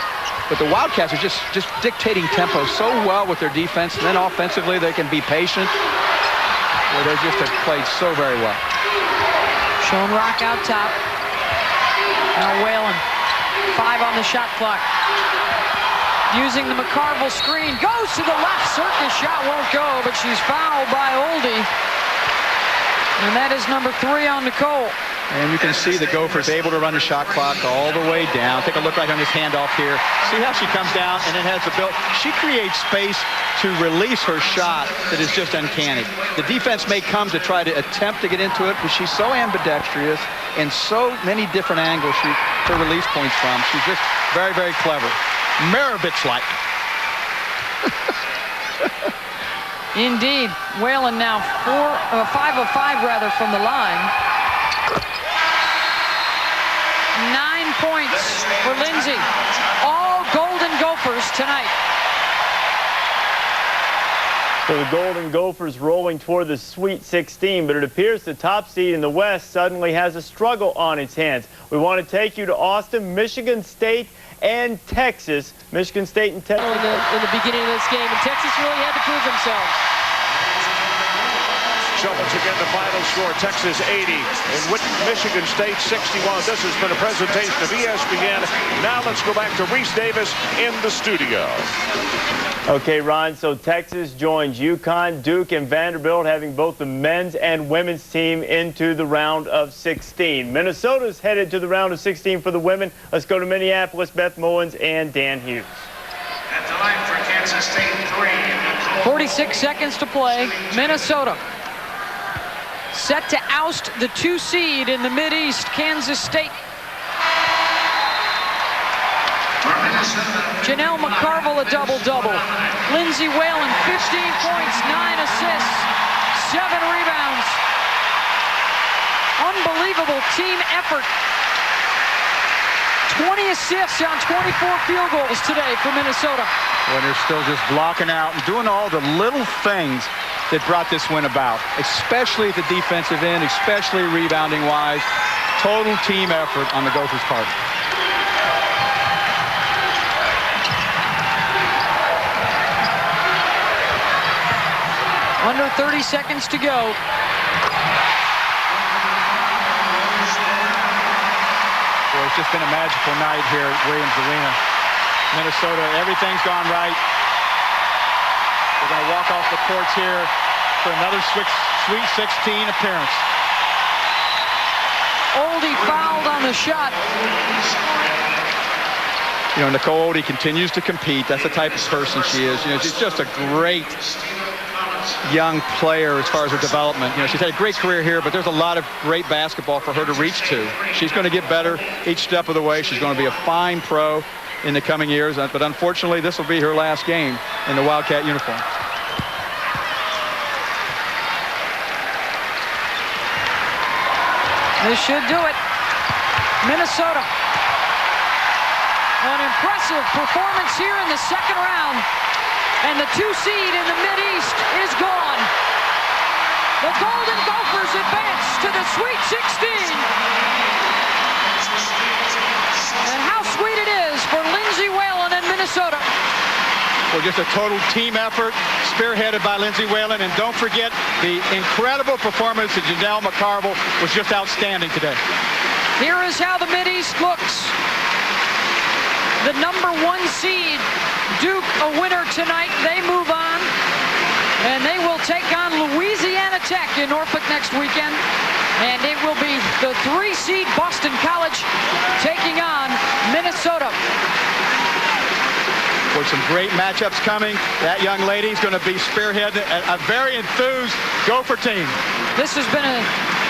the Wildcats are just dictating tempo so well with their defense. And then offensively, they can be patient. Well, they just have played so very well. Schoenrock out top. Now Whalen. 5 on the shot clock. Using the McCarville screen, goes to the left. Circus shot won't go, but she's fouled by Oldie. And that is number 3 on Nicole. And you can see the Gophers able to run the shot clock all the way down. Take a look right on this handoff here. See how she comes down and then has the build. She creates space to release her shot that is just uncanny. The defense may come to try to attempt to get into it, but she's so ambidextrous and so many different angles her release points from. She's just very, very clever. Maravich-like. Indeed. Whalen now 5 of 5 rather from the line. 9 points for Lindsay. All Golden Gophers tonight. So the Golden Gophers rolling toward the Sweet 16, but it appears the top seed in the West suddenly has a struggle on its hands. We want to take you to Austin, Michigan State, and Texas. Michigan State and Texas. In the beginning of this game, and Texas really had to prove themselves. So once again, the final score, Texas 80 and Michigan State 61. This has been a presentation of ESPN. Now let's go back to Reese Davis in the studio. Okay, Ron, so Texas joins UConn, Duke, and Vanderbilt, having both the men's and women's team into the round of 16. Minnesota's headed to the round of 16 for the women. Let's go to Minneapolis, Beth Mullins and Dan Hughes. At the line for Kansas State, 3. 46 seconds to play. Minnesota set to oust the 2 seed in the Mideast, Kansas State. Janelle McCarville, a double-double. Lindsay Whalen, 15 points, 9 assists, 7 rebounds. Unbelievable team effort. 20 assists on 24 field goals today for Minnesota. When they're still just blocking out and doing all the little things that brought this win about, especially at the defensive end, especially rebounding-wise. Total team effort on the Gophers' part. Under 30 seconds to go. Boy, it's just been a magical night here at Williams Arena. Minnesota, everything's gone right. They're going to walk off the courts here for another Sweet 16 appearance. Oldie fouled on the shot. You know, Nicole Oldie continues to compete. That's the type of person she is. You know, she's just a great young player as far as her development. You know, she's had a great career here, but there's a lot of great basketball for her to reach to. She's going to get better each step of the way. She's going to be a fine pro in the coming years, but unfortunately, this will be her last game in the Wildcat uniform. This should do it. Minnesota. An impressive performance here in the second round. And the 2 seed in the Mideast is gone. The Golden Gophers advance to the Sweet 16. And how sweet it is for Lindsay Whalen and Minnesota. Well, just a total team effort, spearheaded by Lindsay Whalen. And don't forget the incredible performance of Janelle McCarville was just outstanding today. Here is how the Mideast looks. The number 1 seed, Duke, a winner tonight. They move on, and they will take on Louisiana Tech in Norfolk next weekend. And it will be the 3 seed Boston College taking on Minnesota. With some great matchups coming. That young lady is going to be spearheading a very enthused Gopher team. This has been a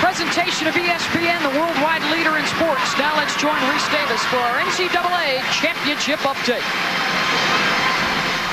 presentation of ESPN, the worldwide leader in sports. Now let's join Reese Davis for our NCAA Championship update.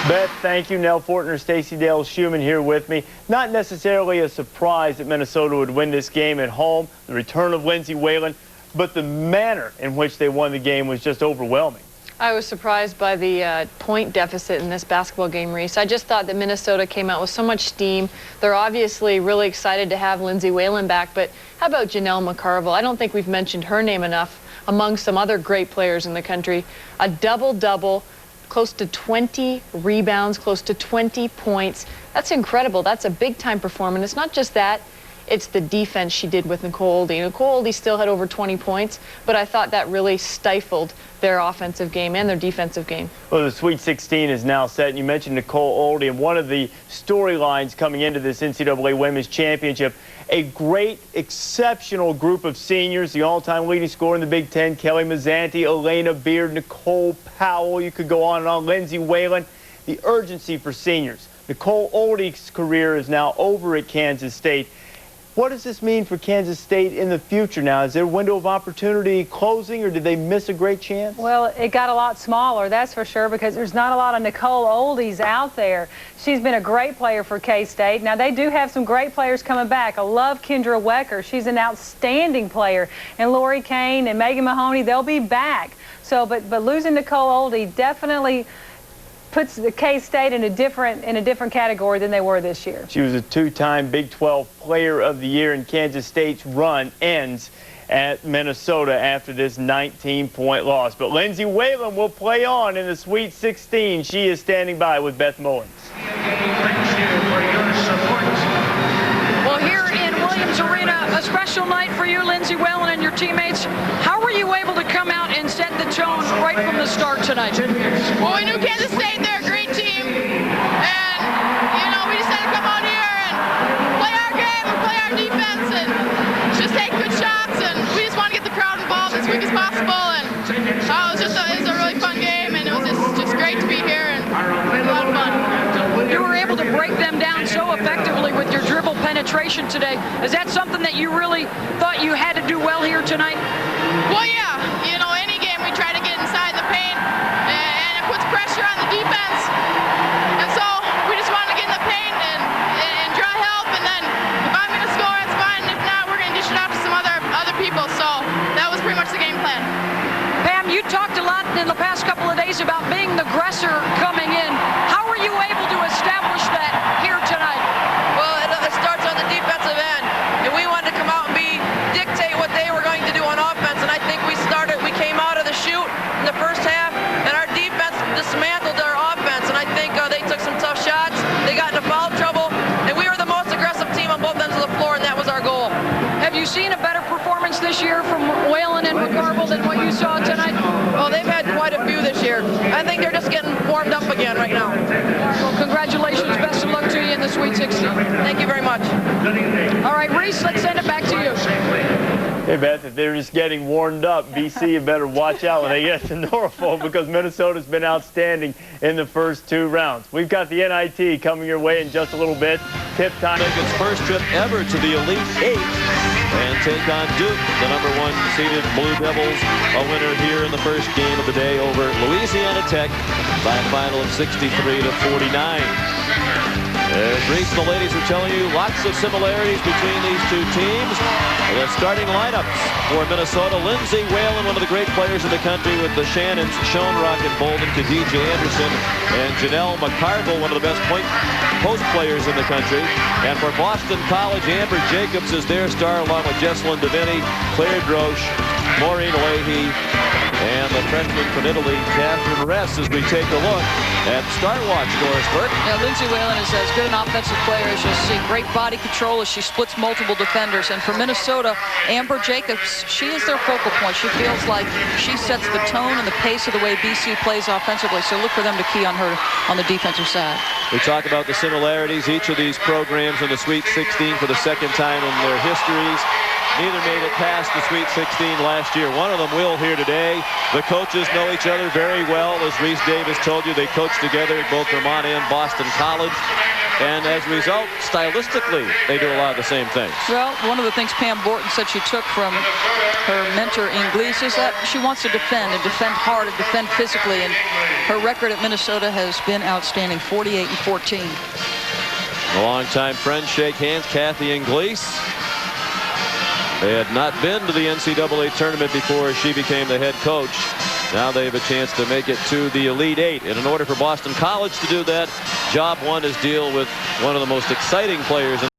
Beth, thank you. Nell Fortner, Stacey Dale Schumann here with me. Not necessarily a surprise that Minnesota would win this game at home, the return of Lindsay Whalen, but the manner in which they won the game was just overwhelming. I was surprised by the point deficit in this basketball game, Reese. I just thought that Minnesota came out with so much steam. They're obviously really excited to have Lindsay Whalen back, but how about Janelle McCarville? I don't think we've mentioned her name enough among some other great players in the country. A double-double, close to 20 rebounds, close to 20 points. That's incredible. That's a big-time performance. It's not just that. It's the defense she did with Nicole Oldie. Nicole Oldie still had over 20 points, but I thought that really stifled their offensive game and their defensive game. Well, the Sweet 16 is now set, and you mentioned Nicole Oldie, and one of the storylines coming into this NCAA Women's Championship, a great, exceptional group of seniors, the all-time leading scorer in the Big Ten, Kelly Mazzanti, Elena Beard, Nicole Powell, you could go on and on, Lindsay Whalen. The urgency for seniors. Nicole Oldie's career is now over at Kansas State. What does this mean for Kansas State in the future now? Is their window of opportunity closing, or did they miss a great chance? Well, it got a lot smaller, that's for sure, because there's not a lot of Nicole Oldies out there. She's been a great player for K-State. Now, they do have some great players coming back. I love Kendra Wecker. She's an outstanding player. And Lori Kane and Megan Mahoney, they'll be back. So, but losing Nicole Oldie definitely puts the K-State in a different category than they were this year. She was a 2-time Big 12 Player of the Year, and Kansas State's run ends at Minnesota after this 19-point loss. But Lindsay Whalen will play on in the Sweet 16. She is standing by with Beth Mullins. Well, here special night for you, Lindsay Whalen, and your teammates. How were you able to come out and set the tone right from the start tonight? Well, we knew Kansas State, they're a great team, and, you know, we just had to come out here and play our game and play our defense and just take good shots, and we just want to get the crowd involved as quick as possible, and it was a really fun game, and it was just great to be here, and a lot of fun. You were able to break them down so effectively with your dribble penetration today. Is that something that you really thought you had to do well here tonight? Well, yeah. You know, any game we try to get inside the paint, and it puts pressure on the defense. And so we just wanted to get in the paint and draw help. And then if I'm going to score, that's fine. If not, we're going to dish it off to some other people. So that was pretty much the game plan. Pam, you talked a lot in the past couple of days about being the aggressor coming in. How were you able to establish that here tonight? Well, it starts on the defensive end, and we wanted to come out and dictate what they were going to do on offense, and I think we came out of the chute in the first half, and our defense dismantled our offense, and I think they took some tough shots, they got into foul trouble, and we were the most aggressive team on both ends of the floor, and that was our goal. Have you seen a better performance this year from Whalen and McCarville than what you saw tonight? Well, they've had quite a few this year. I think they're just getting warmed up again right now. Well, congratulations. Best of luck to you in the Sweet 16. Thank you very much. All right, Reese, let's send it back to you. Hey, Beth, if they're just getting warmed up, BC, you better watch out when they get to Norfolk because Minnesota's been outstanding in the first 2 rounds. We've got the NIT coming your way in just a little bit. Tip time. Make its first trip ever to the Elite 8 and take on Duke, the #1 seeded Blue Devils, a winner here in the first game of the day over Louisiana Tech by a final of 63-49. As Reese and the ladies are telling you, lots of similarities between these two teams. The starting lineups for Minnesota: Lindsay Whalen, one of the great players in the country with the Shannons, Schoenrock and Bolden, Khadijah Anderson, and Janelle McCarville, one of the best post players in the country. And for Boston College, Amber Jacobs is their star, along with Jesselyn Davini, Claire Droche, Maureen Leahy, and the Frenchman from Italy, Catherine Ress, as we take a look at Start Watch, Doris Burke. Yeah, Lindsay Whalen is as good an offensive player as you'll see. Great body control as she splits multiple defenders. And for Minnesota, Amber Jacobs, she is their focal point. She feels like she sets the tone and the pace of the way BC plays offensively. So look for them to key on her on the defensive side. We talk about the similarities. Each of these programs in the Sweet 16 for the second time in their histories. Neither made it past the Sweet 16 last year. One of them will here today. The coaches know each other very well. As Reese Davis told you, they coach together at both Vermont and Boston College. And as a result, stylistically, they do a lot of the same things. Well, one of the things Pam Borton said she took from her mentor, Inglis, is that she wants to defend hard and defend physically. And her record at Minnesota has been outstanding, 48-14. A longtime friends shake hands, Kathy Inglis. They had not been to the NCAA tournament before she became the head coach. Now they have a chance to make it to the Elite 8. And in order for Boston College to do that, job one is deal with one of the most exciting players in